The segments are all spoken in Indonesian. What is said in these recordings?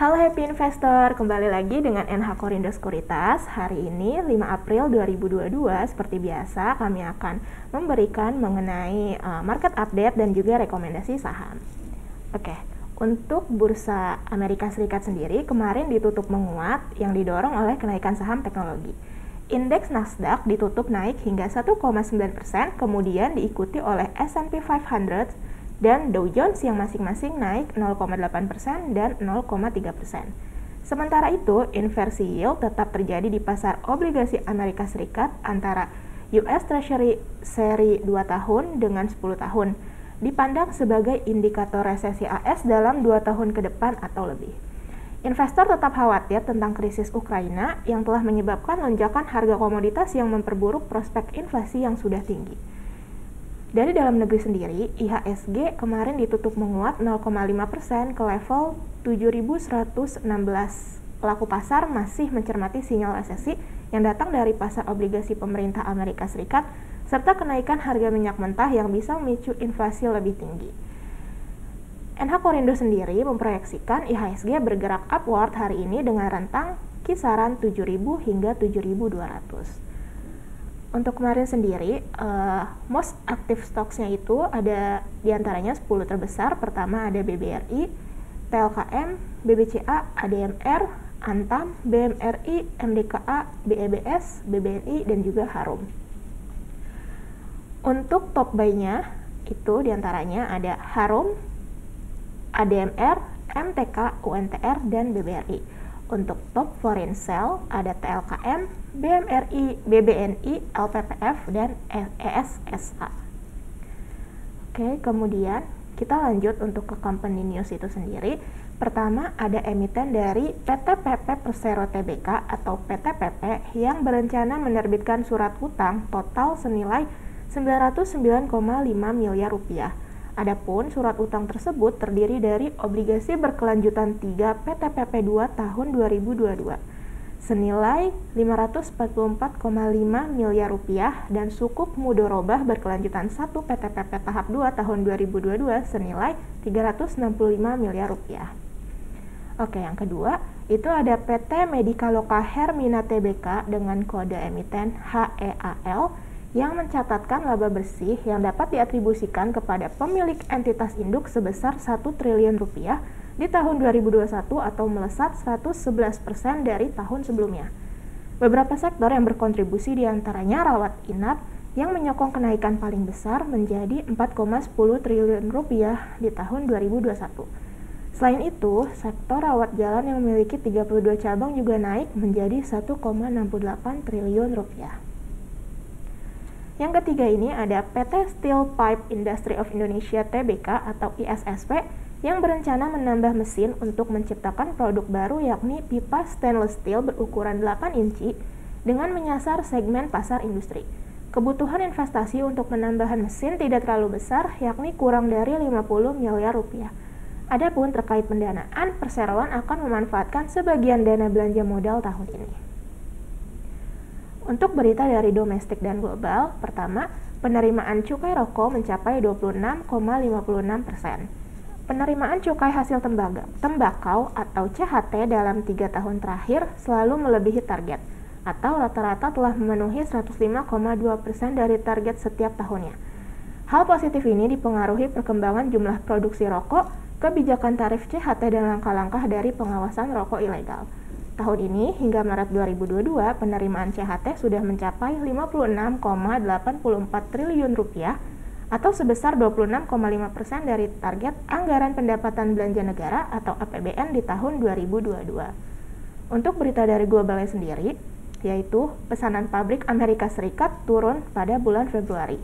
Halo Happy Investor, kembali lagi dengan NH Korindo Sekuritas. Hari ini 5 April 2022, seperti biasa kami akan memberikan mengenai market update dan juga rekomendasi saham. Oke, untuk bursa Amerika Serikat sendiri kemarin ditutup menguat yang didorong oleh kenaikan saham teknologi. Indeks Nasdaq ditutup naik hingga 1,9%, kemudian diikuti oleh S&P 500 dan Dow Jones yang masing-masing naik 0,8% dan 0,3%. Sementara itu, inversi yield tetap terjadi di pasar obligasi Amerika Serikat antara US Treasury seri 2 tahun dengan 10 tahun, dipandang sebagai indikator resesi AS dalam 2 tahun ke depan atau lebih. Investor tetap khawatir tentang krisis Ukraina yang telah menyebabkan lonjakan harga komoditas yang memperburuk prospek inflasi yang sudah tinggi. Dari dalam negeri sendiri, IHSG kemarin ditutup menguat 0,5% ke level 7.116. Pelaku pasar masih mencermati sinyal resesi yang datang dari pasar obligasi pemerintah Amerika Serikat serta kenaikan harga minyak mentah yang bisa memicu inflasi lebih tinggi. NH Korindo sendiri memproyeksikan IHSG bergerak upward hari ini dengan rentang kisaran 7.000 hingga 7.200. Untuk kemarin sendiri, most active stocks-nya itu ada diantaranya 10 terbesar. Pertama ada BBRI, TLKM, BBCA, ADMR, Antam, BMRI, MDKA, BEBS, BBNI, dan juga Harum. Untuk top buy-nya itu diantaranya ada Harum, ADMR, MTK, UNTR, dan BBRI. Untuk top foreign sell ada TLKM, BMRI, BBNI, LPPF, dan ESSA. Oke, kemudian kita lanjut untuk ke company news itu sendiri. Pertama ada emiten dari PT PP Persero Tbk atau PTPP yang berencana menerbitkan surat utang total senilai 909,5 miliar rupiah. Adapun surat utang tersebut terdiri dari obligasi berkelanjutan 3 PTPP 2 tahun 2022 senilai 544,5 miliar rupiah dan sukuk mudorobah berkelanjutan 1 PTPP tahap 2 tahun 2022 senilai 365 miliar rupiah. Oke, yang kedua itu ada PT Medikaloka Hermina Tbk dengan kode emiten HEAL yang mencatatkan laba bersih yang dapat diatribusikan kepada pemilik entitas induk sebesar 1 triliun rupiah di tahun 2021 atau melesat 111% dari tahun sebelumnya. Beberapa sektor yang berkontribusi diantaranya rawat inap yang menyokong kenaikan paling besar menjadi 4,10 triliun rupiah di tahun 2021. Selain itu, sektor rawat jalan yang memiliki 32 cabang juga naik menjadi 1,68 triliun rupiah. Yang ketiga ini ada PT Steel Pipe Industry of Indonesia Tbk atau ISSP yang berencana menambah mesin untuk menciptakan produk baru yakni pipa stainless steel berukuran 8 inci dengan menyasar segmen pasar industri. Kebutuhan investasi untuk penambahan mesin tidak terlalu besar yakni kurang dari 50 miliar rupiah. Adapun terkait pendanaan, perseroan akan memanfaatkan sebagian dana belanja modal tahun ini. Untuk berita dari domestik dan global, pertama, penerimaan cukai rokok mencapai 26,56%. Penerimaan cukai hasil tembakau atau CHT dalam 3 tahun terakhir selalu melebihi target, atau rata-rata telah memenuhi 105,2% dari target setiap tahunnya. Hal positif ini dipengaruhi perkembangan jumlah produksi rokok, kebijakan tarif CHT, dan langkah-langkah dari pengawasan rokok ilegal. Tahun ini hingga Maret 2022 penerimaan CHT sudah mencapai 56,84 triliun rupiah atau sebesar 26,5% dari target anggaran pendapatan belanja negara atau APBN di tahun 2022. Untuk berita dari globalnya sendiri, yaitu pesanan pabrik Amerika Serikat turun pada bulan Februari,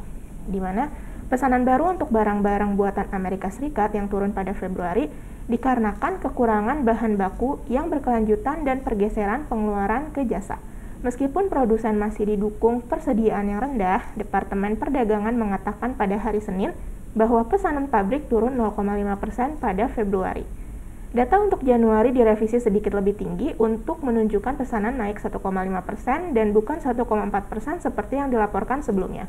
di mana pesanan baru untuk barang-barang buatan Amerika Serikat yang turun pada Februari dikarenakan kekurangan bahan baku yang berkelanjutan dan pergeseran pengeluaran ke jasa. Meskipun produsen masih didukung persediaan yang rendah, Departemen Perdagangan mengatakan pada hari Senin bahwa pesanan pabrik turun 0,5% pada Februari. Data untuk Januari direvisi sedikit lebih tinggi untuk menunjukkan pesanan naik 1,5% dan bukan 1,4% seperti yang dilaporkan sebelumnya.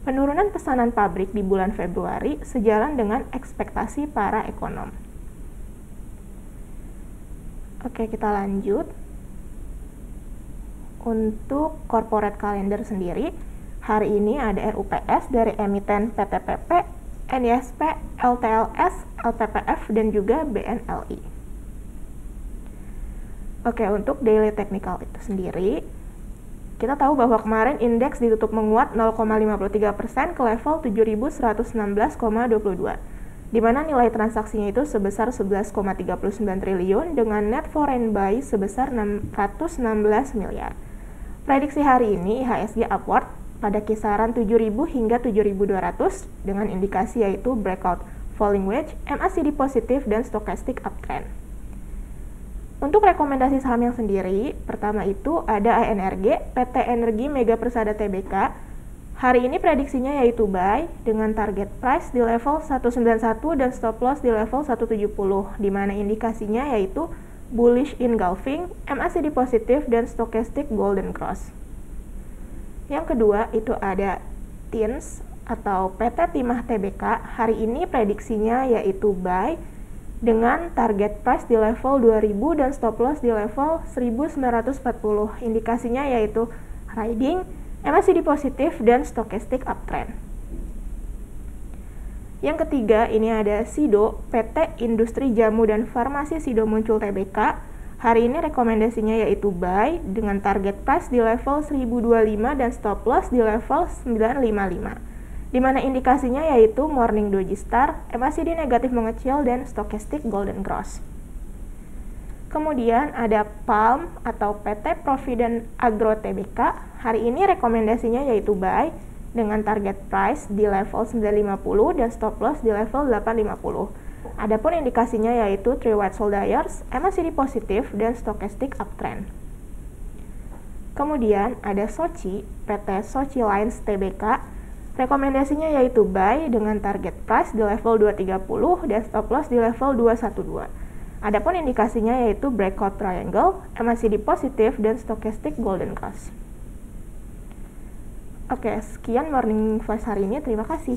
Penurunan pesanan pabrik di bulan Februari sejalan dengan ekspektasi para ekonom. Oke, kita lanjut. Untuk corporate calendar sendiri, hari ini ada RUPS dari emiten PTPP, NISP, LTLS, LPPF, dan juga BNLI. Oke, untuk daily technical itu sendiri, kita tahu bahwa kemarin indeks ditutup menguat 0,53% ke level 7.116,22, di mana nilai transaksinya itu sebesar 11,39 triliun dengan net foreign buy sebesar 616 miliar. Prediksi hari ini IHSG upward pada kisaran 7.000 hingga 7.200 dengan indikasi yaitu breakout falling wedge, MACD positif, dan stochastic uptrend. Untuk rekomendasi saham yang sendiri, pertama itu ada ANRG, PT Energi Mega Persada Tbk. Hari ini prediksinya yaitu buy dengan target price di level 191 dan stop loss di level 170, di mana indikasinya yaitu bullish engulfing, MACD positif, dan stochastic golden cross. Yang kedua itu ada TINS atau PT Timah Tbk. Hari ini prediksinya yaitu buy dengan target price di level 2000 dan stop loss di level 1940. Indikasinya yaitu riding, MACD positif, dan stochastic uptrend. Yang ketiga, ini ada SIDO, PT Industri Jamu dan Farmasi Sido Muncul Tbk. Hari ini rekomendasinya yaitu buy dengan target price di level 1025 dan stop loss di level 955. Di mana indikasinya yaitu morning doji star, MACD negatif mengecil, dan stochastic golden cross. Kemudian ada PALM atau PT Provident Agro Tbk. Hari ini rekomendasinya yaitu buy dengan target price di level 950 dan stop loss di level 850. Adapun indikasinya yaitu three white soldiers, MACD positif, dan stochastic uptrend. Kemudian ada Soci, PT Soci Lines Tbk. Rekomendasinya yaitu buy dengan target price di level 230 dan stop loss di level 212. Adapun indikasinya yaitu breakout triangle, MACD positif, dan stochastic golden cross. Oke, sekian Morning Voice hari ini. Terima kasih.